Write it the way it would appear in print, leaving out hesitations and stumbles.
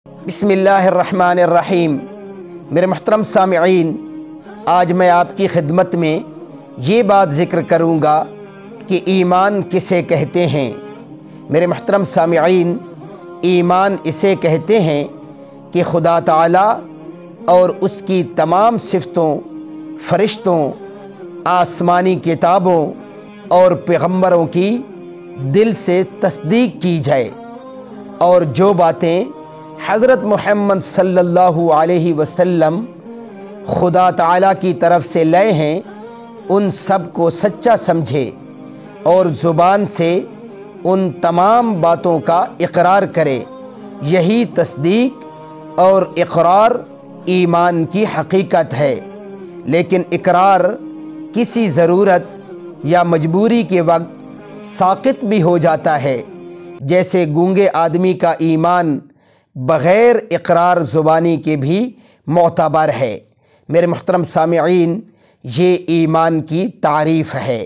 بسم اللہ الرحمن الرحیم۔ میرے محترم سامعین، آج میں آپ کی خدمت میں یہ بات ذکر کروں گا کہ ایمان کسے کہتے ہیں۔ میرے محترم سامعین، ایمان اسے کہتے ہیں کہ خدا تعالی اور اس کی تمام صفتوں، فرشتوں، آسمانی کتابوں اور پیغمبروں کی دل سے تصدیق کی جائے، اور جو باتیں حضرت محمد صلی اللہ علیہ وسلم خدا تعالیٰ کی طرف سے لائے ہیں ان سب کو سچا سمجھے اور زبان سے ان تمام باتوں کا اقرار کرے۔ یہی تصدیق اور اقرار ایمان کی حقیقت ہے۔ لیکن اقرار کسی ضرورت یا مجبوری کے وقت ساقط بھی ہو جاتا ہے، جیسے گونگے آدمی کا ایمان بغیر اقرار زبانی کے بھی معتبر ہے۔ میرے محترم سامعین، یہ ایمان کی تعریف ہے۔